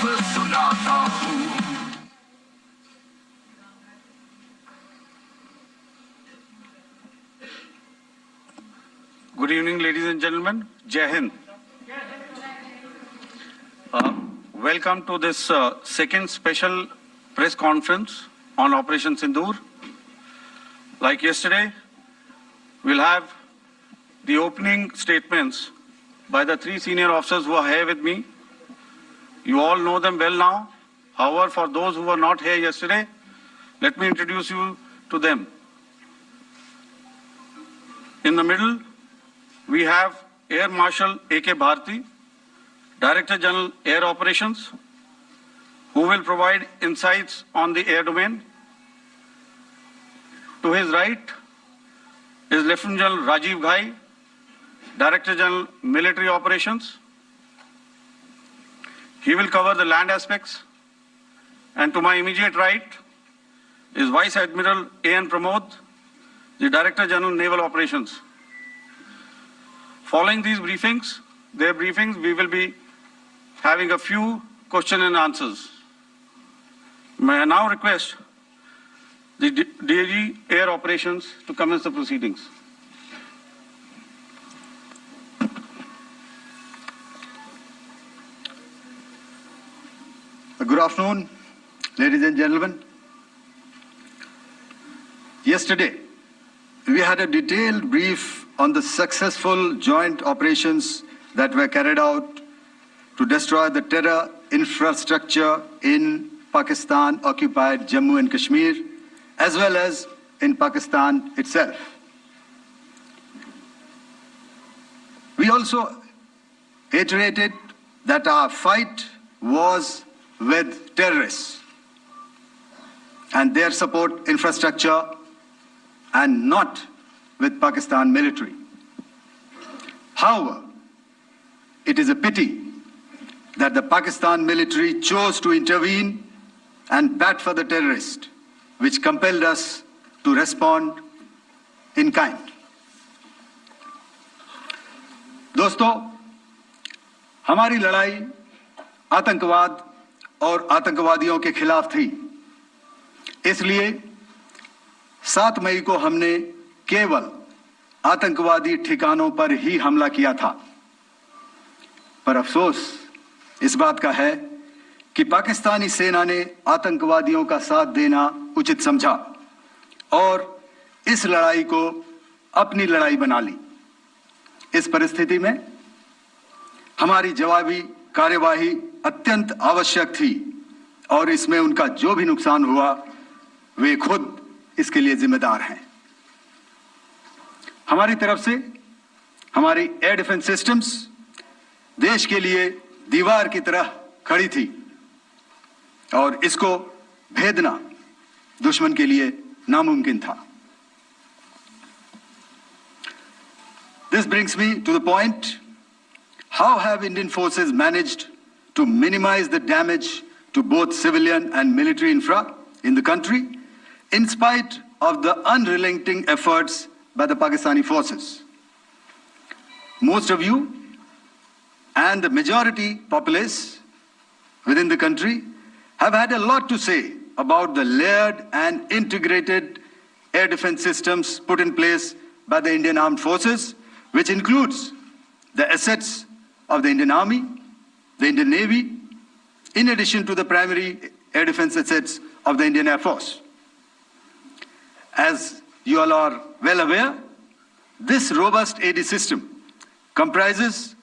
सुनाता हूँ। Good evening, ladies and gentlemen. Jai Hind. Welcome to this second special press conference on Operation Sindoor. Like yesterday, we'll have the opening statements by the three senior officers who are here with me. You all know them well now. However, for those who were not here yesterday, let me introduce you to them. In the middle, we have Air Marshal A.K. Bharti, Director General Air Operations, who will provide insights on the air domain. To his right is Lieutenant General Rajiv Ghai, Director General Military Operations. He will cover the land aspects. And to my immediate right is Vice Admiral A.N. Pramod, the Director General Naval Operations. Following these briefings, we will be having a few question and answers. May I now request the DG Air Operations to commence the proceedings. Good afternoon, ladies and gentlemen. Yesterday, we had a detailed brief on the successful joint operations that were carried out to destroy the terror infrastructure in Pakistan-occupied Jammu and Kashmir, as well as in Pakistan itself. We also iterated that our fight was with terrorists and their support infrastructure and not with Pakistan military. However, it is a pity that the Pakistan military chose to intervene and bat for the terrorist, which compelled us to respond in kind. दोस्तों, हमारी लड़ाई आतंकवाद और आतंकवादियों के खिलाफ थी। इसलिए 7 मई को हमने केवल आतंकवादी ठिकानों पर ही हमला किया था। पर अफसोस इस बात का है कि पाकिस्तानी सेना ने आतंकवादियों का साथ देना उचित समझा और इस लड़ाई को अपनी लड़ाई बना ली। इस परिस्थिति में हमारी जवाबी कार्यवाही अत्यंत आवश्यक थी और इसमें उनका जो भी नुकसान हुआ, वे खुद इसके लिए जिम्मेदार हैं। हमारी तरफ से हमारी एयर डिफेंस सिस्टम्स देश के लिए दीवार की तरह खड़ी थी और इसको भेदना दुश्मन के लिए नामुमकिन था। This brings me to the point, how have Indian forces managed to minimize the damage to both civilian and military infra in the country, in spite of the unrelenting efforts by the Pakistani forces? Most of you and the majority populace within the country have had a lot to say about the layered and integrated air defense systems put in place by the Indian Armed Forces, which includes the assets of the Indian Army, the Indian Navy, in addition to the primary air defense assets of the Indian Air Force. As you all are well aware, this robust AD system comprises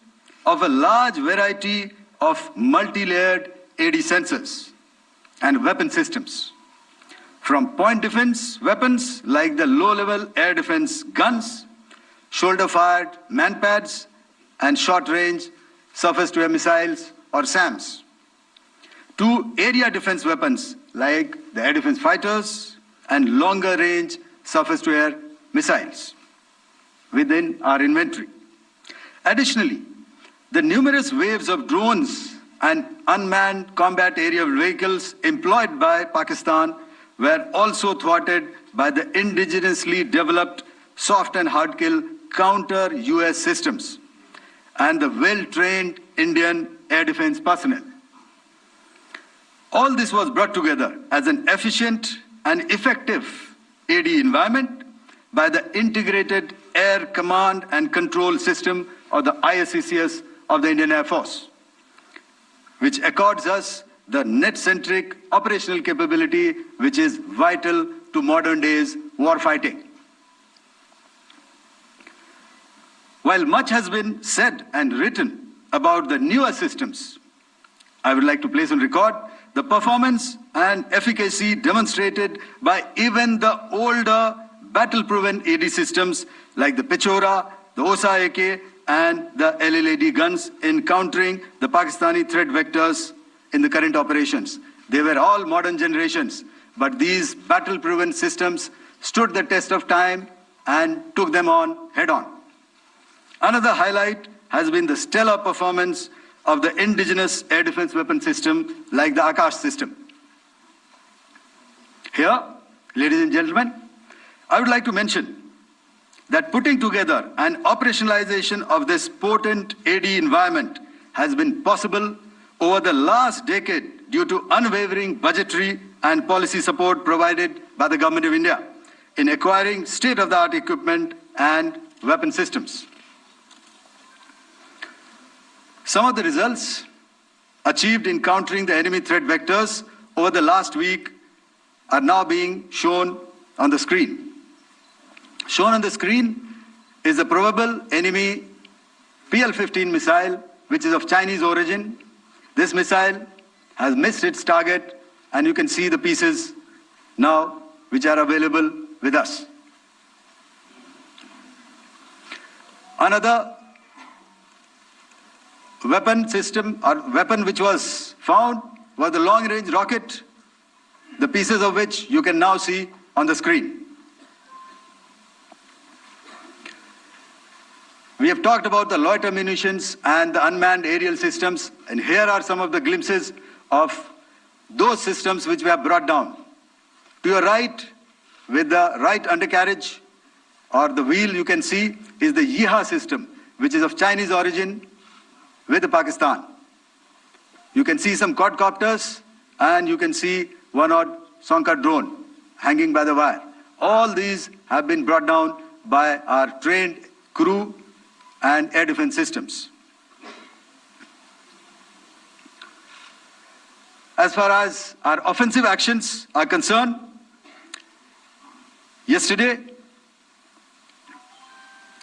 of a large variety of multi-layered AD sensors and weapon systems, from point defense weapons like the low-level air defense guns, shoulder-fired manpads, and short-range surface-to-air missiles or SAMs, to area defense weapons like the air defense fighters and longer-range surface-to-air missiles within our inventory. Additionally, the numerous waves of drones and unmanned combat aerial vehicles employed by Pakistan were also thwarted by the indigenously developed soft and hard kill counter-US systems and the well-trained Indian air defense personnel. All this was brought together as an efficient and effective AD environment by the Integrated Air Command and Control System, or the ISCCS of the Indian Air Force, which accords us the net-centric operational capability which is vital to modern days war fighting. While much has been said and written about the newer systems, I would like to place on record the performance and efficacy demonstrated by even the older battle-proven AD systems like the Pechora, the Osa AK, and the LLAD guns in countering the Pakistani threat vectors in the current operations. They were all modern generations, but these battle-proven systems stood the test of time and took them on head-on. Another highlight has been the stellar performance of the indigenous air defense weapon system like the Akash system. Here, ladies and gentlemen, I would like to mention that putting together and operationalization of this potent AD environment has been possible over the last decade due to unwavering budgetary and policy support provided by the Government of India in acquiring state-of-the-art equipment and weapon systems. Some of the results achieved in countering the enemy threat vectors over the last week are now being shown on the screen. Shown on the screen is the probable enemy PL-15 missile, which is of Chinese origin. This missile has missed its target, and you can see the pieces now which are available with us. Another weapon system or weapon which was found was the long-range rocket, the pieces of which you can now see on the screen. We have talked about the loiter munitions and the unmanned aerial systems, and here are some of the glimpses of those systems which we have brought down. To your right, with the right undercarriage or the wheel, you can see is the Yeeha system, which is of Chinese origin with Pakistan. You can see some quadcopters, and you can see one odd Sonka drone hanging by the wire. All these have been brought down by our trained crew and air defense systems. As far as our offensive actions are concerned, yesterday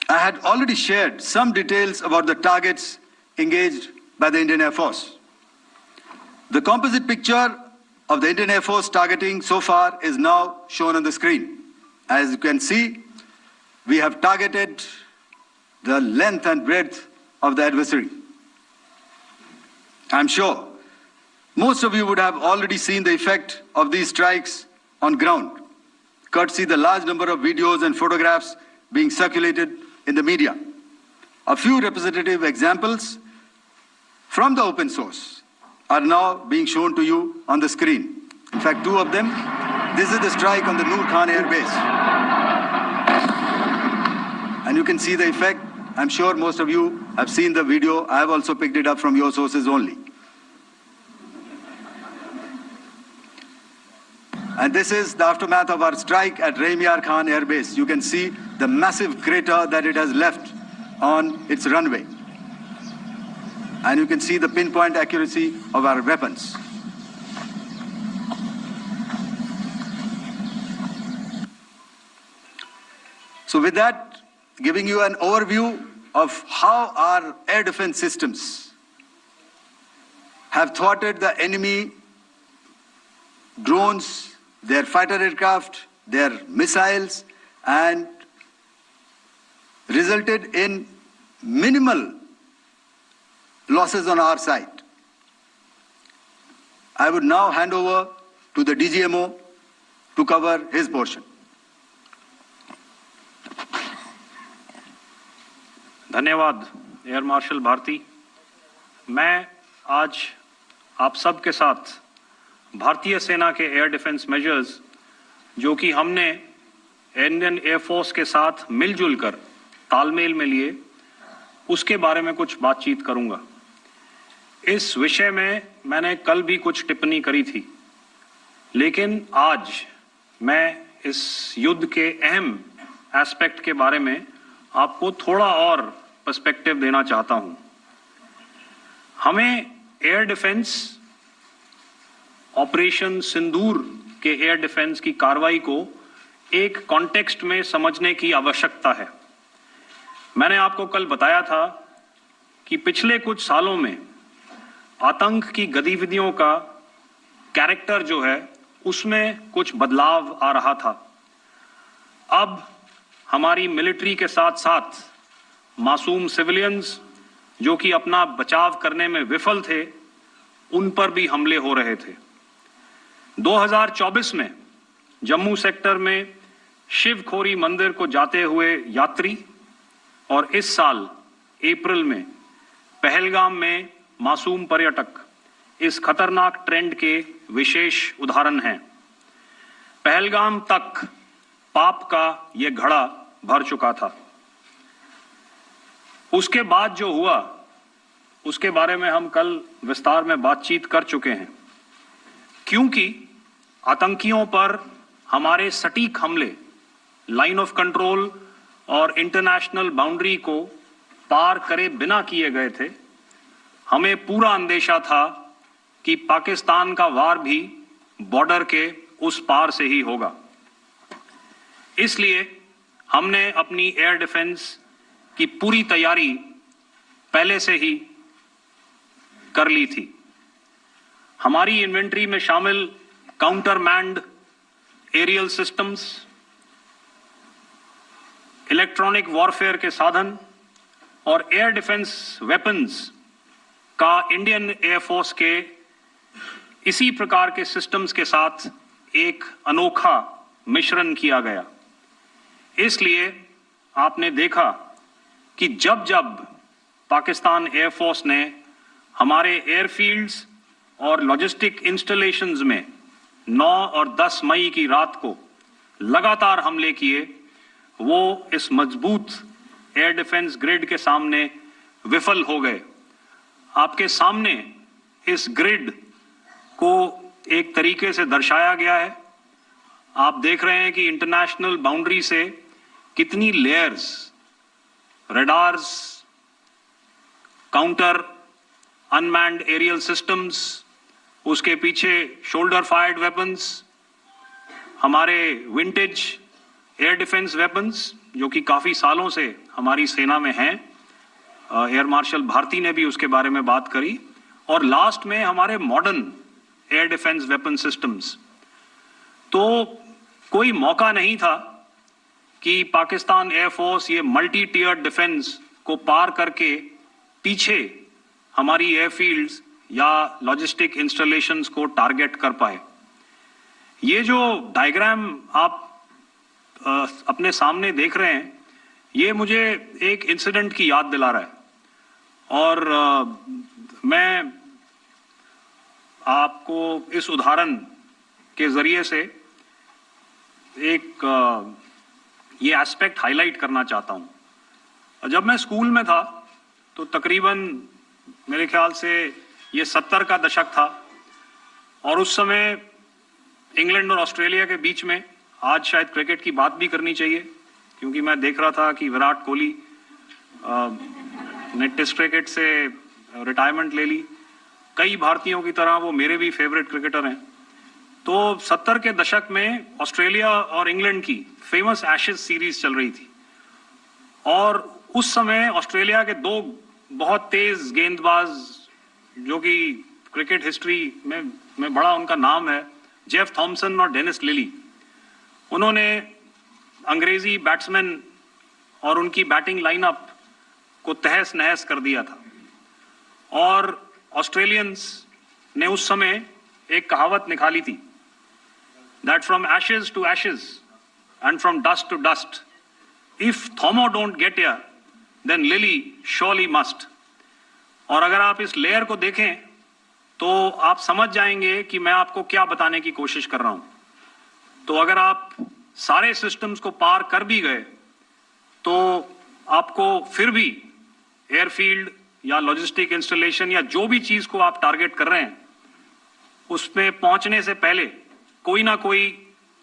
I had already shared some details about the targets engaged by the Indian Air Force. The composite picture of the Indian Air Force targeting so far is now shown on the screen. As you can see, we have targeted the length and breadth of the adversary. I'm sure most of you would have already seen the effect of these strikes on ground, courtesy the large number of videos and photographs being circulated in the media. A few representative examples from the open source are now being shown to you on the screen. In fact, two of them. This is the strike on the Noor Khan Air Base. And you can see the effect. I'm sure most of you have seen the video. I have also picked it up from your sources only. And this is the aftermath of our strike at Rahim Yar Khan Air Base. You can see the massive crater that it has left on its runway. And you can see the pinpoint accuracy of our weapons. So with that, giving you an overview of how our air defense systems have thwarted the enemy drones, their fighter aircraft, their missiles, and resulted in minimal losses on our side. I would now hand over to the DGMO to cover his portion. धन्यवाद air marshal Bharti. मैं आज आप सब के साथ भारतीय सेना के एयर डिफेंस मेजर्स जो कि हमने इंडियन एयर फोर्स के साथ मिलजुल कर तालमेल में लिए, उसके बारे में कुछ बातचीत करूंगा। इस विषय में मैंने कल भी कुछ टिप्पणी करी थी, लेकिन आज मैं इस युद्ध के अहम एस्पेक्ट के बारे में आपको थोड़ा और पर्सपेक्टिव देना चाहता हूं। हमें एयर डिफेंस ऑपरेशन सिंदूर के एयर डिफेंस की कार्रवाई को एक कॉन्टेक्स्ट में समझने की आवश्यकता है। मैंने आपको कल बताया था कि पिछले कुछ सालों में आतंक की गतिविधियों का कैरेक्टर जो है उसमें कुछ बदलाव आ रहा था। अब हमारी मिलिट्री के साथ साथ मासूम सिविलियंस जो कि अपना बचाव करने में विफल थे, उन पर भी हमले हो रहे थे। 2024 में जम्मू सेक्टर में शिवखोरी मंदिर को जाते हुए यात्री और इस साल अप्रैल में पहलगाम में मासूम पर्यटक इस खतरनाक ट्रेंड के विशेष उदाहरण हैं। पहलगाम तक पाप का यह घड़ा भर चुका था। उसके बाद जो हुआ उसके बारे में हम कल विस्तार में बातचीत कर चुके हैं, क्योंकि आतंकियों पर हमारे सटीक हमले लाइन ऑफ कंट्रोल और इंटरनेशनल बाउंड्री को पार करे बिना किए गए थे। हमें पूरा अंदेशा था कि पाकिस्तान का वार भी बॉर्डर के उस पार से ही होगा। इसलिए हमने अपनी एयर डिफेंस की पूरी तैयारी पहले से ही कर ली थी। हमारी इन्वेंट्री में शामिल counter manned aerial systems, electronic warfare के साधन और एयर डिफेंस वेपन्स का इंडियन एयरफोर्स के इसी प्रकार के सिस्टम्स के साथ एक अनोखा मिश्रण किया गया। इसलिए आपने देखा कि जब जब पाकिस्तान एयरफोर्स ने हमारे एयरफील्ड्स और लॉजिस्टिक इंस्टॉलेशंस में 9 और 10 मई की रात को लगातार हमले किए, वो इस मजबूत एयर डिफेंस ग्रिड के सामने विफल हो गए। आपके सामने इस ग्रिड को एक तरीके से दर्शाया गया है। आप देख रहे हैं कि इंटरनेशनल बाउंड्री से कितनी layers, radars, counter unmanned aerial systems, उसके पीछे शोल्डर फायर्ड वेपन्स, हमारे विंटेज एयर डिफेंस वेपन्स जो कि काफी सालों से हमारी सेना में हैं। एयर मार्शल भारती ने भी उसके बारे में बात करी। और लास्ट में हमारे modern air defence weapon systems. तो कोई मौका नहीं था कि पाकिस्तान एयरफोर्स ये मल्टी टियर डिफेंस को पार करके पीछे हमारी एयरफील्ड्स या लॉजिस्टिक इंस्टॉलेशंस को टारगेट कर पाए। ये जो डायग्राम आप अपने सामने देख रहे हैं, ये मुझे एक इंसिडेंट की याद दिला रहा है। और मैं आपको इस उदाहरण के जरिए से एक ये एस्पेक्ट हाईलाइट करना चाहता हूं। जब मैं स्कूल में था तो तकरीबन मेरे ख्याल से ये 70 का दशक था और उस समय इंग्लैंड और ऑस्ट्रेलिया के बीच में, आज शायद क्रिकेट की बात भी करनी चाहिए क्योंकि मैं देख रहा था कि विराट कोहली ने टेस्ट क्रिकेट से रिटायरमेंट ले ली। कई भारतीयों की तरह वो मेरे भी फेवरेट क्रिकेटर हैं। तो 70 के दशक में ऑस्ट्रेलिया और इंग्लैंड की फेमस एशेज सीरीज चल रही थी और उस समय ऑस्ट्रेलिया के 2 बहुत तेज गेंदबाज जो कि क्रिकेट हिस्ट्री में बड़ा उनका नाम है, जेफ थॉमसन और डेनिस लिली, उन्होंने अंग्रेजी बैट्समैन और उनकी बैटिंग लाइनअप को तहस नहस कर दिया था। और ऑस्ट्रेलियंस ने उस समय एक कहावत निकाली थी, that from ashes to ashes and from dust to dust, if Thommo don't get here then Lillee surely must. और अगर आप इस लेयर को देखें तो आप समझ जाएंगे कि मैं आपको क्या बताने की कोशिश कर रहा हूं। तो अगर आप सारे सिस्टम्स को पार कर भी गए तो आपको फिर भी एयरफील्ड या लॉजिस्टिक इंस्टॉलेशन या जो भी चीज को आप टारगेट कर रहे हैं, उसमें पहुंचने से पहले कोई ना कोई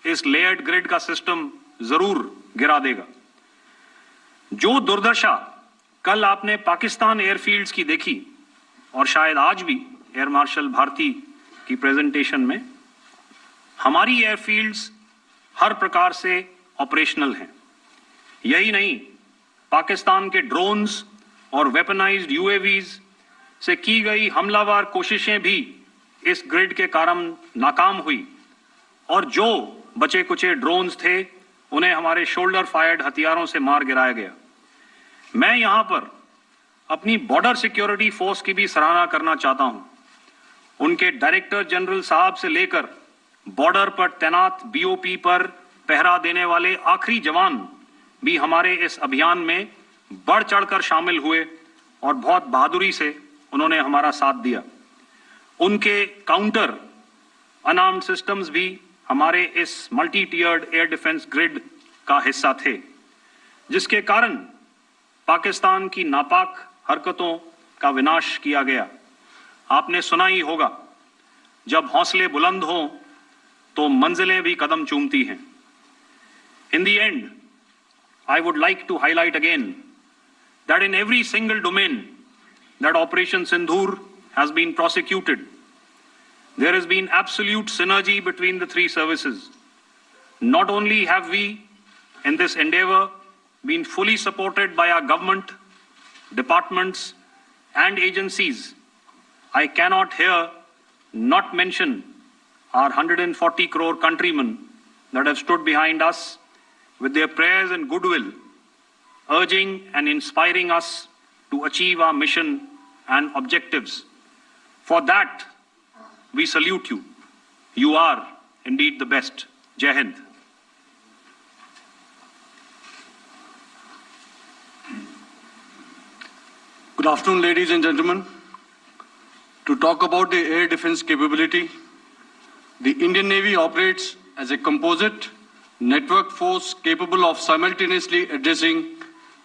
इस लेयर्ड ग्रिड का सिस्टम जरूर गिरा देगा। जो दुर्दशा कल आपने पाकिस्तान एयरफील्ड्स की देखी और शायद आज भी एयर मार्शल भारती की प्रेजेंटेशन में, हमारी एयरफील्ड्स हर प्रकार से ऑपरेशनल हैं। यही नहीं, पाकिस्तान के ड्रोन्स और वेपनाइज्ड यूएवीज से की गई हमलावर कोशिशें भी इस ग्रिड के कारण नाकाम हुई और जो बचे कुचे ड्रोन्स थे उन्हें हमारे शोल्डर फायर्ड हथियारों से मार गिराया गया। मैं यहां पर अपनी बॉर्डर सिक्योरिटी फोर्स की भी सराहना करना चाहता हूं। उनके डायरेक्टर जनरल साहब से लेकर बॉर्डर पर तैनात बीओपी पर पहरा देने वाले आखिरी जवान भी हमारे इस अभियान में बढ़ चढ़कर शामिल हुए और बहुत बहादुरी से उन्होंने हमारा साथ दिया। उनके काउंटर अनार्म्ड सिस्टम्स भी हमारे इस मल्टी टियर्ड एयर डिफेंस ग्रिड का हिस्सा थे, जिसके कारण पाकिस्तान की नापाक हरकतों का विनाश किया गया। आपने सुना ही होगा, जब हौसले बुलंद हों तो मंजिलें भी कदम चूमती हैं। In the end, I would like to highlight again that in every single domain that Operation Sindoor has been prosecuted, there has been absolute synergy between the three services. Not only have we, in this endeavor, been fully supported by our government, departments, and agencies, I cannot here not mention our 140 crore countrymen that have stood behind us with their prayers and goodwill, urging and inspiring us to achieve our mission and objectives. For that, we salute you. You are indeed the best. Jai Hind. Good afternoon, ladies and gentlemen. To talk about the air defense capability, the Indian Navy operates as a composite network force capable of simultaneously addressing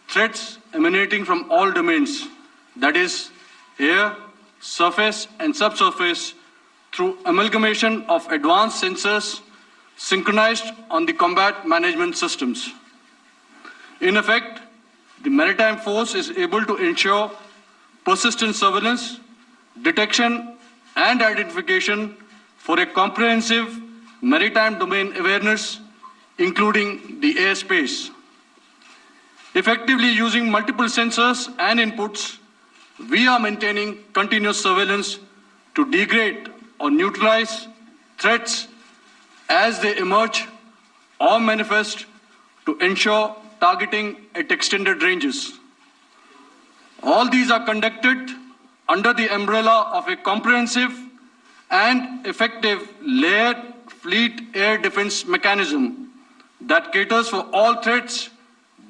threats emanating from all domains, that is, air, surface, and subsurface, through amalgamation of advanced sensors synchronized on the combat management systems. In effect, the maritime force is able to ensure persistent surveillance, detection, and identification for a comprehensive maritime domain awareness, including the airspace. Effectively using multiple sensors and inputs, we are maintaining continuous surveillance to degrade or neutralize threats as they emerge or manifest, to ensure targeting at extended ranges. All these are conducted under the umbrella of a comprehensive and effective layered fleet air defense mechanism that caters for all threats,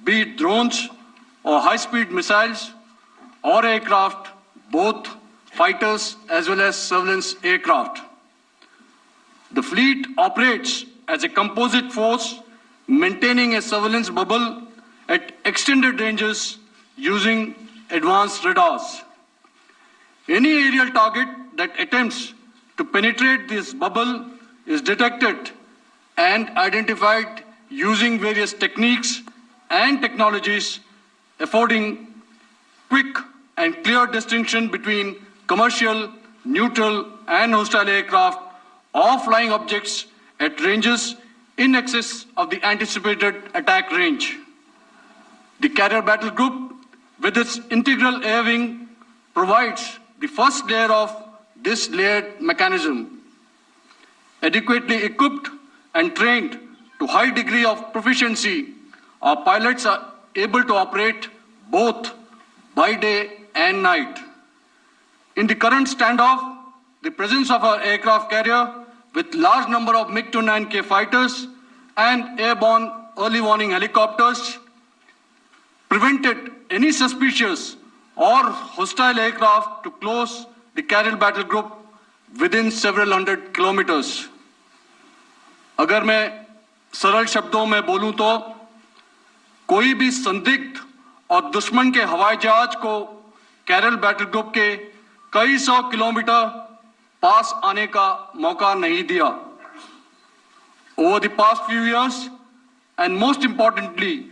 be it drones or high-speed missiles or aircraft, both fighters as well as surveillance aircraft. The fleet operates as a composite force, maintaining a surveillance bubble at extended ranges using advanced radars. Any aerial target that attempts to penetrate this bubble is detected and identified using various techniques and technologies, affording quick and clear distinction between commercial, neutral, and hostile aircraft or flying objects at ranges in excess of the anticipated attack range. The Carrier Battle Group, with its integral air wing, provides the first layer of this layered mechanism. Adequately equipped and trained to high degree of proficiency, our pilots are able to operate both by day and night. In the current standoff, the presence of our aircraft carrier with large number of MiG-29K fighters and airborne early warning helicopters prevented any suspicious or hostile aircraft to close the Carrier Battle Group within several hundred kilometers. अगर मैं सरल शब्दों में बोलूं तो कोई भी संदिग्ध और दुश्मन के हवाई जहाज को कैरल बैटल ग्रुप के कई सौ किलोमीटर पास आने का मौका नहीं दिया। Over the past few years, and most importantly,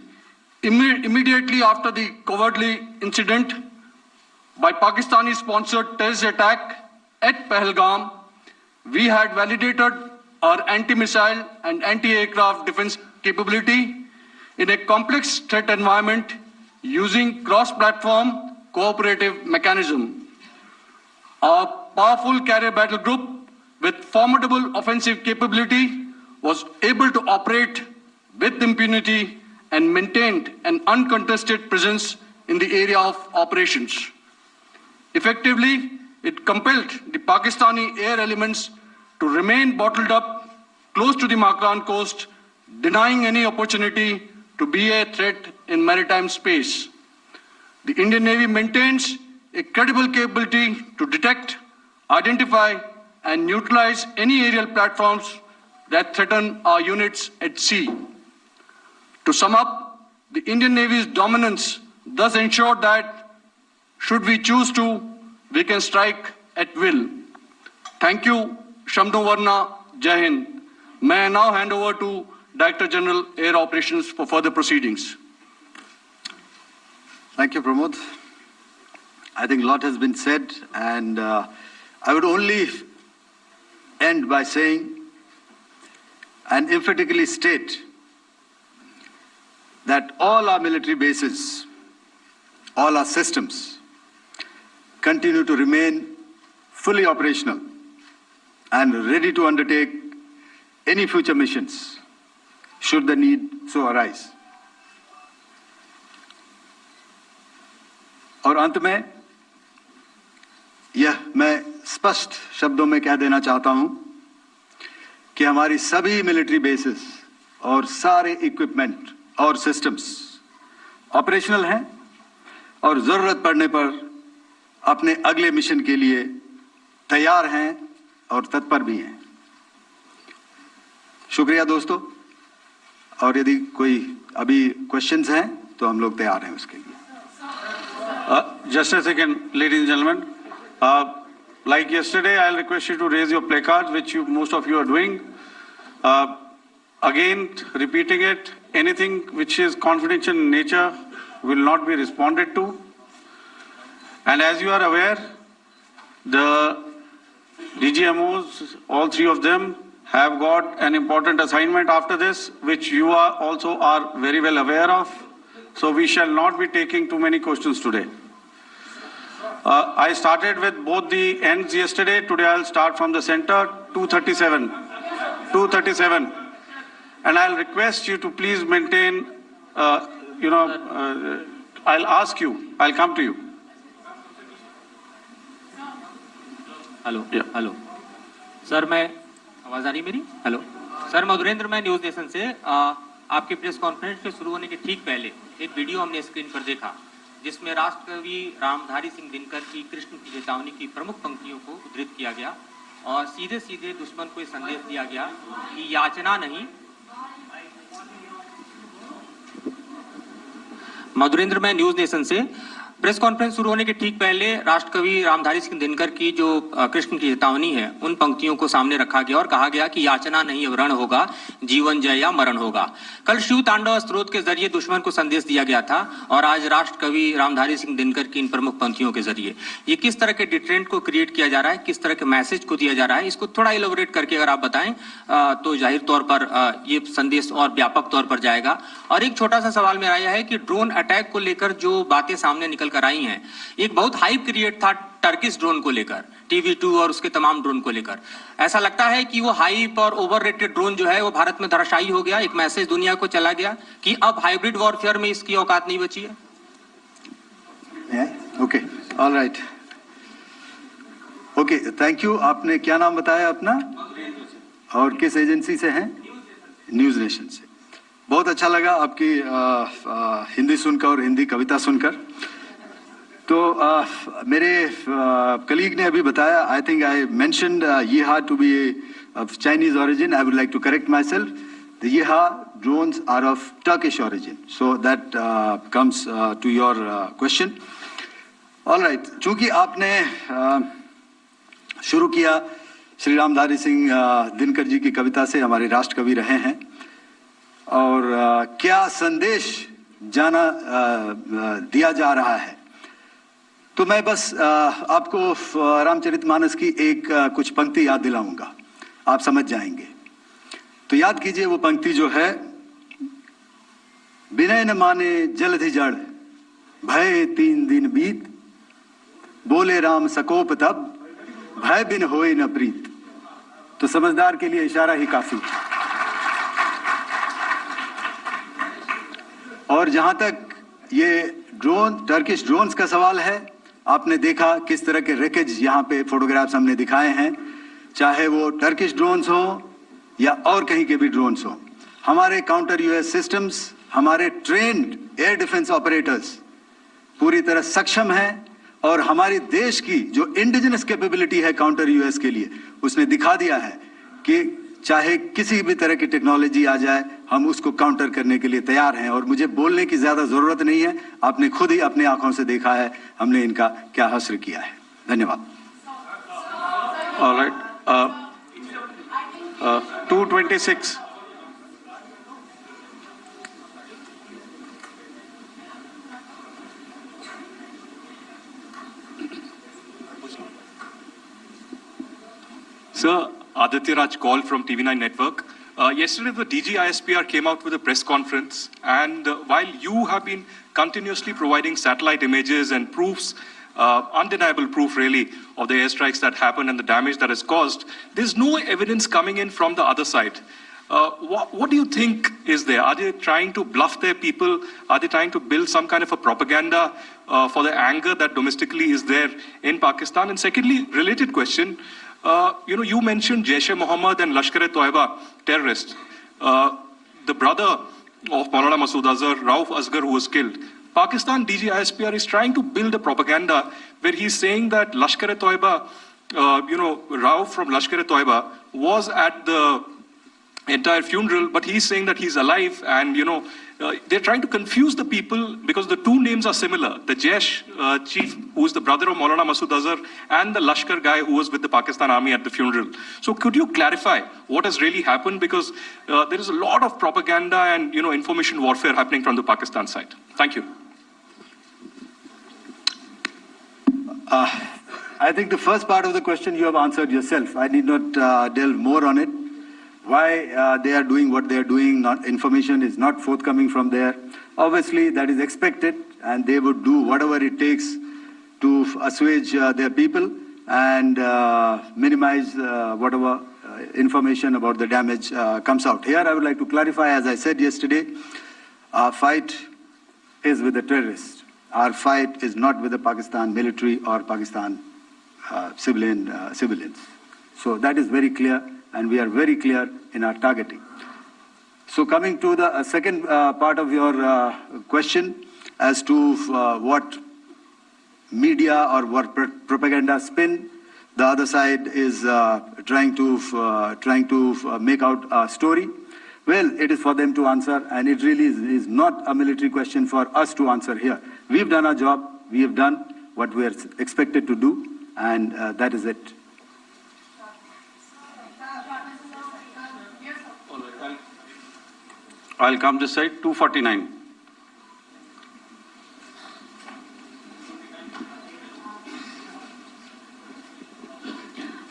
immediately after the cowardly incident by Pakistani-sponsored terrorist attack at Pahalgam, we had validated our anti-missile and anti-aircraft defense capability in a complex threat environment using cross-platform cooperative mechanism. Our powerful carrier battle group with formidable offensive capability was able to operate with impunity and maintained an uncontested presence in the area of operations. Effectively, it compelled the Pakistani air elements to remain bottled up close to the Makran coast, denying any opportunity to be a threat in maritime space. The Indian Navy maintains a credible capability to detect, identify, and neutralize any aerial platforms that threaten our units at sea. To sum up, the Indian Navy's dominance thus ensured that, should we choose to, we can strike at will. Thank you, Shamdhu Varna, Jai Hind. May I now hand over to Director General Air Operations for further proceedings. Thank you, Pramod. I think a lot has been said, and I would only end by saying and emphatically state that all our military bases, all our systems continue to remain fully operational and ready to undertake any future missions should the need so arise. और अंत में यह मैं स्पष्ट शब्दों में कह देना चाहता हूं कि हमारी सभी मिलिट्री बेसेस और सारे इक्विपमेंट और सिस्टम्स ऑपरेशनल हैं और जरूरत पड़ने पर अपने अगले मिशन के लिए तैयार हैं और तत्पर भी हैं। शुक्रिया दोस्तों, और यदि कोई अभी क्वेश्चंस हैं तो हम लोग तैयार हैं उसके लिए। Just a second, ladies and gentlemen. Like yesterday, I'll request you to raise your placards, which most of you are doing. Again, repeating it, anything which is confidential in nature will not be responded to. And as you are aware, the DGMOs, all three of them, have got an important assignment after this, which you are also very well aware of. So we shall not be taking too many questions today. I started with both the ends yesterday. Today I'll start from the center, 237. 237. And I'll request you to please maintain, I'll ask you, I'll come to you. Hello hello sir, मैं आवाज़ आ रही मेरी? Hello sir, Madhurendra, मैं news nation से आपके press conference के शुरू होने के ठीक पहले एक वीडियो हमने स्क्रीन पर देखा जिसमें राष्ट्रकवि रामधारी सिंह दिनकर की कृष्ण की चेतावनी की प्रमुख पंक्तियों को उद्धृत किया गया और सीधे सीधे दुश्मन को संदेश दिया गया कि याचना नहीं। मधुरेंद्र, मैं न्यूज़ नेशन से प्रेस कॉन्फ्रेंस शुरू होने के ठीक पहले राष्ट्रकवि रामधारी सिंह दिनकर की जो कृष्ण की चेतावनी है उन पंक्तियों को सामने रखा गया और कहा गया कि याचना नहीं रण होगा, जीवन जय या मरण होगा। कल शिव तांडव स्त्रोत के जरिए दुश्मन को संदेश दिया गया था और आज राष्ट्रकवि रामधारी सिंह दिनकर की इन प्रमुख पंक्तियों के जरिए ये किस तरह के डिटरेंट को क्रिएट किया जा रहा है, किस तरह के मैसेज को दिया जा रहा है, इसको थोड़ा इलेबोरेट करके अगर आप बताएं तो जाहिर तौर पर ये संदेश और व्यापक तौर पर जाएगा। और एक छोटा सा सवाल मेरा यह है कि ड्रोन अटैक को लेकर जो बातें सामने निकल कर आई हैं, एक बहुत हाइप क्रिएट था टर्किश ड्रोन को लेकर, TV2 और उसके तमाम ड्रोन को लेकर। ऐसा लगता है कि वो हाइप और ओवररेटेड ड्रोन जो है वो भारत में धराशायी हो गया, एक मैसेज दुनिया को चला गया कि अब हाइब्रिड वॉरफेयर में इसकी औकात नहीं बची है। Okay, alright, okay, thank you. आपने क्या नाम बताया अपना और किस एजेंसी से हैं? न्यूज़ नेशन से। बहुत अच्छा लगा आपकी हिंदी सुनकर और हिंदी कविता सुनकर। तो मेरे कलीग ने अभी बताया, I think I mentioned yeehaw to be of Chinese origin. I would like to correct myself. The Yeeha drones are of Turkish origin. So that comes to your question. All right, चूंकि आपने शुरू किया श्री रामधारी सिंह दिनकर जी की कविता से, हमारे राष्ट्र कवि रहे हैं, और क्या संदेश दिया जा रहा है, तो मैं बस आपको रामचरितमानस की एक कुछ पंक्ति याद दिलाऊंगा, आप समझ जाएंगे। तो याद कीजिए वो पंक्ति जो है, विनय न माने जलधि जड़, भय 3 दिन बीत, बोले राम सकोप तब, भय बिन होए न प्रीत। तो समझदार के लिए इशारा ही काफी। और जहां तक ये टर्किश ड्रोन्स का सवाल है, आपने देखा किस तरह के रेकेज यहाँ पे फोटोग्राफ्स हमने दिखाए हैं, चाहे वो टर्किश ड्रोन्स हो या और कहीं के भी ड्रोन्स हो। हमारे काउंटर यूएस सिस्टम्स, हमारे ट्रेन्ड एयर डिफेंस ऑपरेटर्स पूरी तरह सक्षम हैं, और हमारी देश की जो इंडिजिनस कैपेबिलिटी है काउंटर यूएस के लिए, उसने दिखा दिया है कि चाहे किसी भी तरह की टेक्नोलॉजी आ जाए, हम उसको काउंटर करने के लिए तैयार हैं। और मुझे बोलने की ज्यादा जरूरत नहीं है, आपने खुद ही अपनी आंखों से देखा है हमने इनका क्या हश्र किया है। धन्यवाद। Alright, 226. Sir, Aditya Raj call from TV9 Network. Yesterday, the DG ISPR came out with a press conference, and while you have been continuously providing satellite images and proofs, undeniable proof really, of the airstrikes that happened and the damage that is caused, there's no evidence coming in from the other side. What do you think is there? Are they trying to bluff their people? Are they trying to build some kind of a propaganda for the anger that domestically is there in Pakistan? And secondly, related question, you mentioned Jaish-e-Mohammed and Lashkar-e-Toiba terrorists. The brother of Maulana Masood Azhar, Rauf Asghar, who was killed. Pakistan DG ISPR is trying to build a propaganda where he's saying that Lashkar-e-Toiba, Rauf from Lashkar-e-Toiba was at the entire funeral, but he's saying that he's alive, and they're trying to confuse the people because the two names are similar. The Jaish chief, who is the brother of Maulana Masood Azhar, and the Lashkar guy who was with the Pakistan army at the funeral. So could you clarify what has really happened? Because there is a lot of propaganda and information warfare happening from the Pakistan side. Thank you. I think the first part of the question you have answered yourself. I need not delve more on it. Why they are doing what they are doing, information is not forthcoming from there. Obviously, that is expected, and they would do whatever it takes to assuage their people and minimize whatever information about the damage comes out. Here, I would like to clarify, as I said yesterday, our fight is with the terrorists. Our fight is not with the Pakistan military or Pakistan civilians. So that is very clear, and we are very clear in our targeting. So coming to the second part of your question as to what media or what propaganda spin the other side is trying to make out a story. Well, it is for them to answer, and it really is not a military question for us to answer here. We've done our job, we have done what we are expected to do, and that is it. I'll come this side, 249.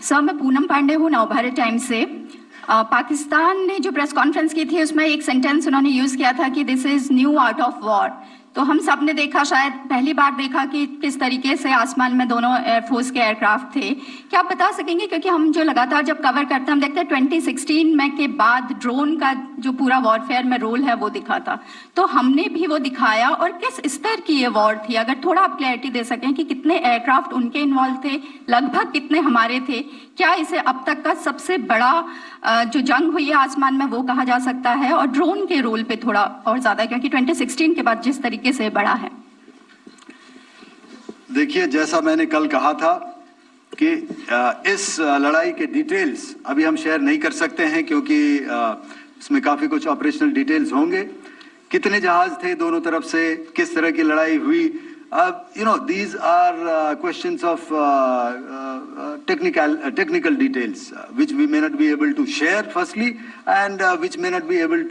Sir, मैं पूनम पांडे हूँ, Navbharat times से। पाकिस्तान ने जो press conference की थी उसमें एक sentence उन्होंने यूज़ किया था कि this is new art of war. तो हम सब ने देखा, शायद पहली बार देखा कि किस तरीके से आसमान में दोनों एयरफोर्स के एयरक्राफ्ट थे। क्या आप बता सकेंगे, क्योंकि हम जो लगातार जब कवर करते हैं हम देखते हैं 2016 में के बाद ड्रोन का जो पूरा वॉरफेयर में रोल है वो दिखा था, तो हमने भी वो दिखाया, और किस स्तर की ये वॉर थी? अगर थोड़ा आप क्लैरिटी दे सकें कि कितने एयरक्राफ्ट उनके इन्वॉल्व थे, लगभग कितने हमारे थे, क्या इसे अब तक का सबसे बड़ा जो जंग हुई है आसमान में वो कहा जा सकता है? और ड्रोन के रोल पे थोड़ा और ज्यादा, क्योंकि 2016 के बाद जिस तरीके से बढ़ा है। देखिए, जैसा मैंने कल कहा था कि इस लड़ाई के डिटेल्स अभी हम शेयर नहीं कर सकते हैं, क्योंकि इसमें काफी कुछ ऑपरेशनल डिटेल्स होंगे। कितने जहाज थे दोनों तरफ से, किस तरह की लड़ाई हुई, these are questions of technical details, which we may not be able to share, firstly, and which we may not be able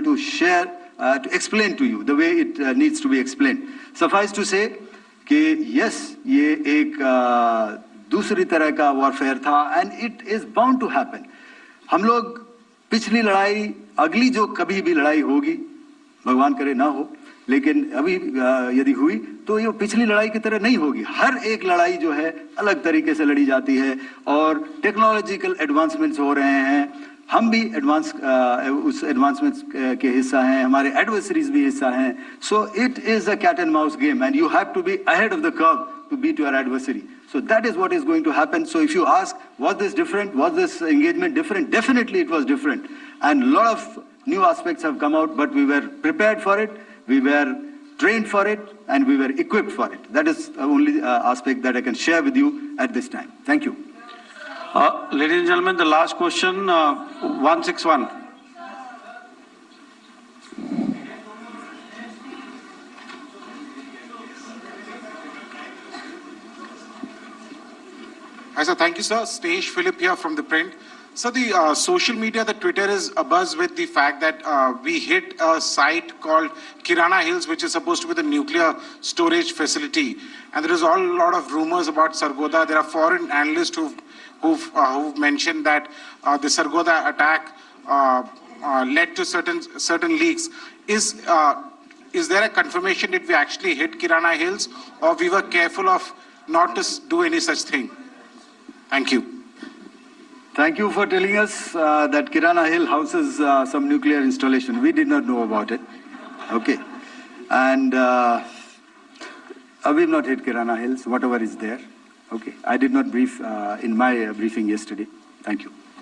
to share, to explain to you the way it needs to be explained. Suffice to say, कि yes, ये एक दूसरी तरह का warfare था, and it is bound to happen. हम लोग पिछली लड़ाई, अगली जो कभी भी लड़ाई होगी, भगवान करे ना हो, लेकिन अभी यदि हुई तो ये पिछली लड़ाई की तरह नहीं होगी. हर एक लड़ाई जो है अलग तरीके से लड़ी जाती है और टेक्नोलॉजिकल एडवांसमेंट्स हो रहे हैं. हम भी उस एडवांसमेंट्स के हिस्सा हैं, हमारे एडवर्सरीज भी हिस्सा हैं. So it is a cat and mouse game and you have to be ahead of the curve to beat your adversary. So that is what is going to happen. So if you ask, was this different? Was this engagement different? Definitely it was different. And a lot of new aspects have come out, but we were prepared for it, we were trained for it, and we were equipped for it. That is the only aspect that I can share with you at this time. Thank you. Ladies and gentlemen, the last question, 161. Hi, sir. Thank you, sir. Stesh Philip here from The Print. So the social media, the Twitter is abuzz with the fact that we hit a site called Kirana Hills, which is supposed to be the nuclear storage facility. And there is a lot of rumors about Sargodha. There are foreign analysts who've mentioned that the Sargodha attack led to certain leaks. Is there a confirmation that we actually hit Kirana Hills, or we were careful of not to do any such thing? Thank you. Thank you for telling us that Kirana Hill houses some nuclear installation. We did not know about it. Okay. And we've not hit Kirana Hills, whatever is there. Okay. I did not brief in my briefing yesterday. Thank you.